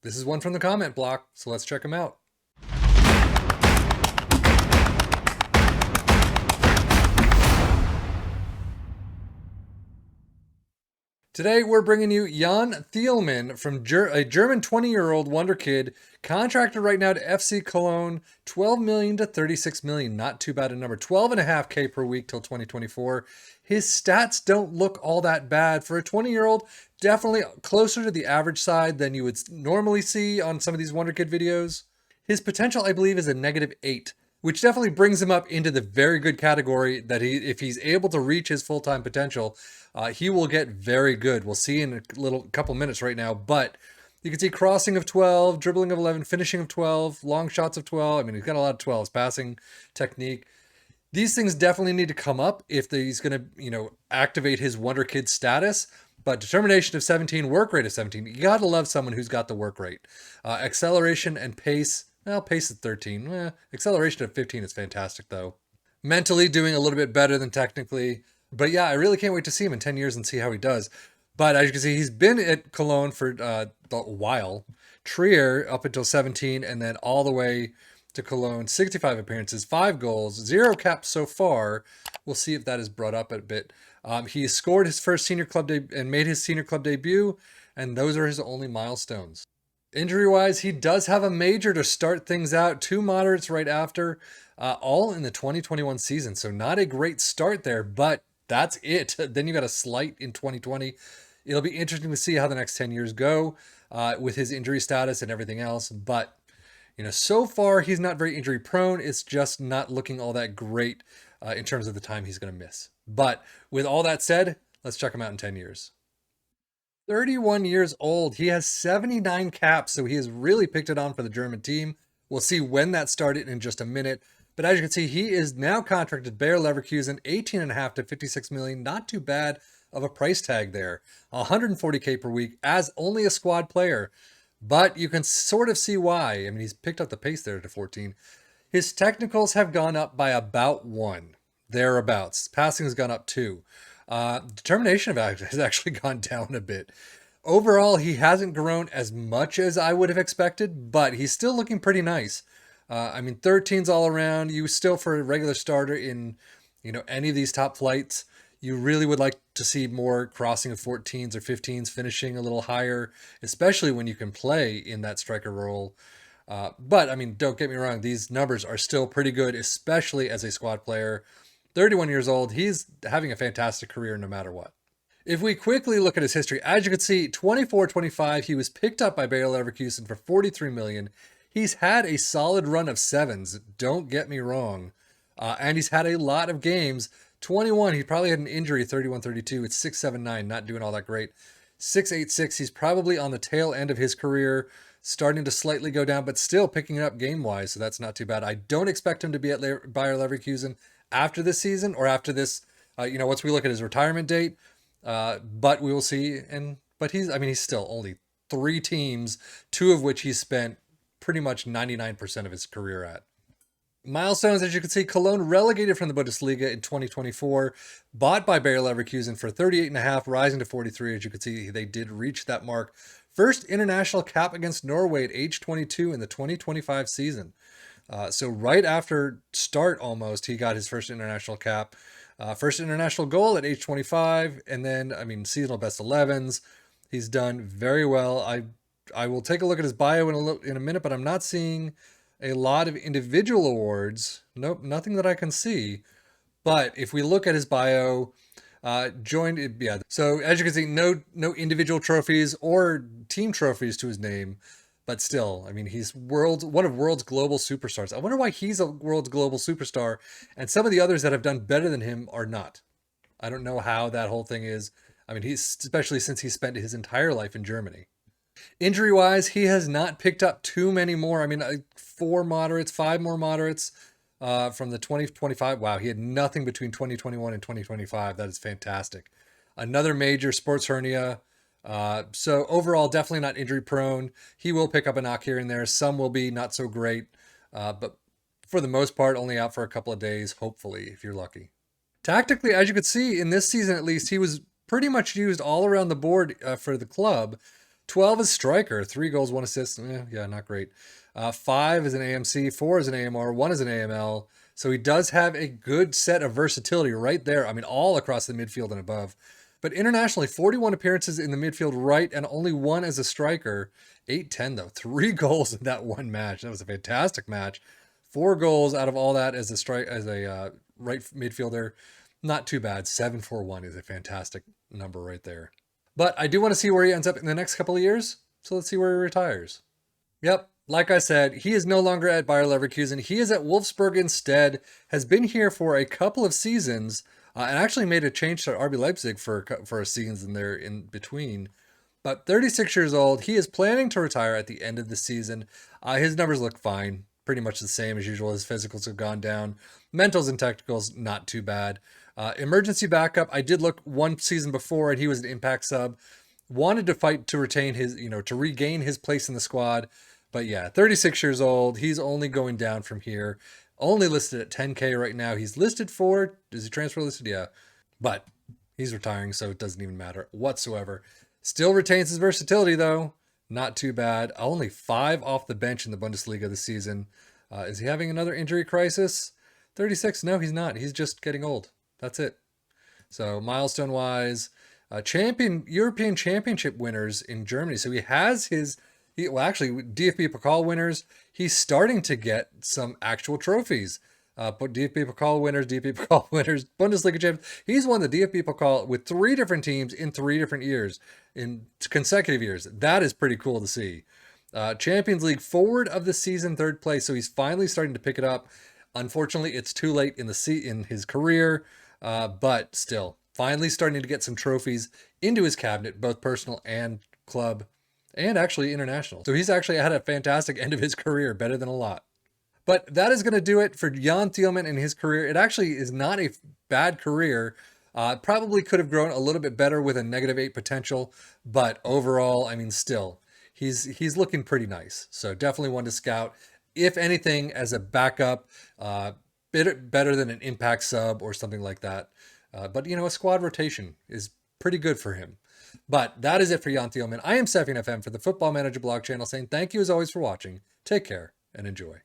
This is one from the comment block, so let's check him out. Today, we're bringing you Jan Thielmann from a German 20-year-old wonder kid, contracted right now to FC Cologne, 12 million to 36 million. Not too bad a number. 12.5K per week till 2024. His stats don't look all that bad. For a 20-year-old, definitely closer to the average side than you would normally see on some of these wonder kid videos. His potential, I believe, is a -8, which definitely brings him up into the very good category that if he's able to reach his full-time potential, he will get very good. We'll see in a couple minutes right now, but you can see crossing of 12, dribbling of 11, finishing of 12, long shots of 12. I mean, he's got a lot of 12s, passing, technique. These things definitely need to come up if he's going to, activate his Wonder Kid status. But determination of 17, work rate of 17. You got to love someone who's got the work rate. Acceleration and pace. Well, pace at 13. Acceleration at 15 is fantastic, though. Mentally doing a little bit better than technically. But yeah, I really can't wait to see him in 10 years and see how he does. But as you can see, he's been at Cologne for a while. Trier up until 17, and then all the way to Cologne. 65 appearances, 5 goals, 0 caps so far. We'll see if that is brought up a bit. He scored his first senior club and made his senior club debut, and those are his only milestones. Injury-wise, he does have a major to start things out, 2 moderates right after, all in the 2021 season. So not a great start there, but that's it. Then you got a slight in 2020. It'll be interesting to see how the next 10 years go with his injury status and everything else. But, so far he's not very injury prone. It's just not looking all that great in terms of the time he's going to miss. But with all that said, let's check him out in 10 years. 31 years old. He has 79 caps, so he has really picked it on for the German team. We'll see when that started in just a minute. But as you can see, he is now contracted Bayer Leverkusen, 18.5 to 56 million. Not too bad of a price tag there. 140K per week as only a squad player. But you can sort of see why. I mean, he's picked up the pace there to 14. His technicals have gone up by about 1, thereabouts. Passing has gone up 2. Determination has actually gone down a bit. Overall, he hasn't grown as much as I would have expected, but he's still looking pretty nice. 13's all around. You still, for a regular starter in, any of these top flights, you really would like to see more crossing of 14s or 15s, finishing a little higher, especially when you can play in that striker role. But don't get me wrong, these numbers are still pretty good, especially as a squad player. 31 years old, he's having a fantastic career no matter what. If we quickly look at his history, as you can see, 24-25, he was picked up by Bayer Leverkusen for 43 million. He's had a solid run of 7s, don't get me wrong. And he's had a lot of games. 21, he probably had an injury, 31-32. It's 6-7-9, not doing all that great. 6-8-6, he's probably on the tail end of his career, starting to slightly go down, but still picking it up game-wise, so that's not too bad. I don't expect him to be at Bayer Leverkusen after this season or after this, once we look at his retirement date. But we will see. But he's still only 3 teams, 2 of which he's spent pretty much 99% of his career at. Milestones, as you can see, Cologne relegated from the Bundesliga in 2024, bought by Bayer Leverkusen for 38.5, rising to 43. As you can see, they did reach that mark. First international cap against Norway at age 22 in the 2025 season. So right after start almost, he got his first international cap. First international goal at age 25. And then, seasonal best 11s. He's done very well. I will take a look at his bio in a minute, but I'm not seeing a lot of individual awards. Nope, nothing that I can see. But if we look at his bio, So as you can see, no individual trophies or team trophies to his name. But still, he's one of world's global superstars. I wonder why he's a world's global superstar and some of the others that have done better than him are not. I don't know how that whole thing is. He's especially since he spent his entire life in Germany. Injury-wise, he has not picked up too many more. 4 moderates, 5 more moderates from the 2025. Wow, he had nothing between 2021 and 2025. That is fantastic. Another major sports hernia. So overall, definitely not injury prone. He will pick up a knock here and there. Some will be not so great, but for the most part, only out for a couple of days, hopefully, if you're lucky. Tactically, as you could see, in this season at least, he was pretty much used all around the board for the club. 12 is striker, 3 goals, 1 assist. Yeah, not great. 5 is an AMC, 4 is an AMR, 1 is an AML. So he does have a good set of versatility right there. I mean, all across the midfield and above. But internationally, 41 appearances in the midfield right and only 1 as a striker. 8-10 though. 3 goals in that one match. That was a fantastic match. 4 goals out of all that as a right midfielder. Not too bad. 7-4-1 is a fantastic number right there. But I do want to see where he ends up in the next couple of years. So let's see where he retires. Yep, like I said, he is no longer at Bayer Leverkusen. He is at Wolfsburg instead, has been here for a couple of seasons, and actually made a change to RB Leipzig for a season there in between. But 36 years old, he is planning to retire at the end of the season. His numbers look fine, pretty much the same as usual. His physicals have gone down. Mentals and technicals, not too bad. Emergency backup, I did look one season before, and he was an impact sub. Wanted to fight to retain his, to regain his place in the squad. But yeah, 36 years old. He's only going down from here. Only listed at 10K right now. He's listed for, is he transfer listed? Yeah. But he's retiring, so it doesn't even matter whatsoever. Still retains his versatility, though. Not too bad. Only 5 off the bench in the Bundesliga this season. Is he having another injury crisis? 36? No, he's not. He's just getting old. That's it. So milestone-wise, European Championship winners in Germany. So he has actually DFB Pokal winners. He's starting to get some actual trophies. But DFB Pokal winners, Bundesliga champions. He's won the DFB Pokal with 3 different teams in 3 different years, in consecutive years. That is pretty cool to see. Champions League forward of the season, 3rd place. So he's finally starting to pick it up. Unfortunately, it's too late in his career, but still, finally starting to get some trophies into his cabinet, both personal and club, and actually international. So he's actually had a fantastic end of his career, better than a lot. But that is going to do it for Jan Thielmann and his career. It actually is not a bad career. Probably could have grown a little bit better with a -8 potential, but overall, I mean, still, he's looking pretty nice. So definitely one to scout. If anything, as a backup, better than an impact sub or something like that. But a squad rotation is pretty good for him. But that is it for Jan Thielmann. I am Sefian FM for the Football Manager blog channel, saying thank you as always for watching. Take care and enjoy.